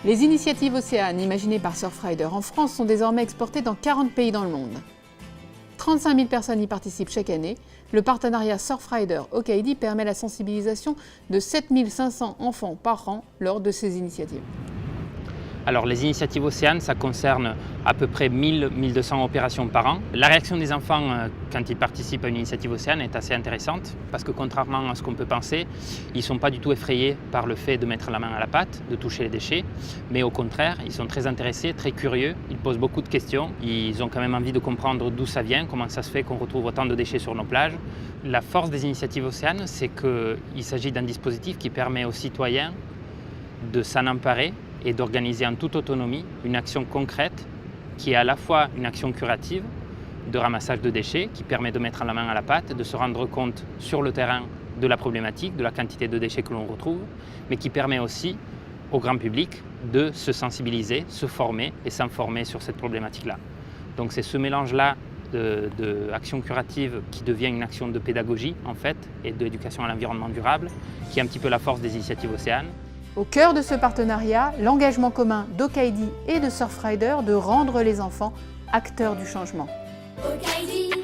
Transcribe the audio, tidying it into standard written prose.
Les initiatives Océane imaginées par Surfrider en France sont désormais exportées dans 40 pays dans le monde. 35 000 personnes y participent chaque année. Le partenariat Surfrider-Okaidi permet la sensibilisation de 7 500 enfants par an lors de ces initiatives. Alors les initiatives Océane, ça concerne à peu près 1000-1200 opérations par an. La réaction des enfants quand ils participent à une initiative Océane est assez intéressante parce que contrairement à ce qu'on peut penser, ils ne sont pas du tout effrayés par le fait de mettre la main à la pâte, de toucher les déchets, mais au contraire, ils sont très intéressés, très curieux, ils posent beaucoup de questions, ils ont quand même envie de comprendre d'où ça vient, comment ça se fait qu'on retrouve autant de déchets sur nos plages. La force des initiatives Océane, c'est qu'il s'agit d'un dispositif qui permet aux citoyens de s'en emparer et d'organiser en toute autonomie une action concrète qui est à la fois une action curative de ramassage de déchets qui permet de mettre la main à la pâte, de se rendre compte sur le terrain de la problématique, de la quantité de déchets que l'on retrouve, mais qui permet aussi au grand public de se sensibiliser, se former et s'informer sur cette problématique-là. Donc c'est ce mélange-là d'action curative qui devient une action de pédagogie en fait et d'éducation à l'environnement durable qui est un petit peu la force des initiatives Océane. Au cœur de ce partenariat, l'engagement commun d'Okaidi et de Surfrider de rendre les enfants acteurs du changement. Okaidi.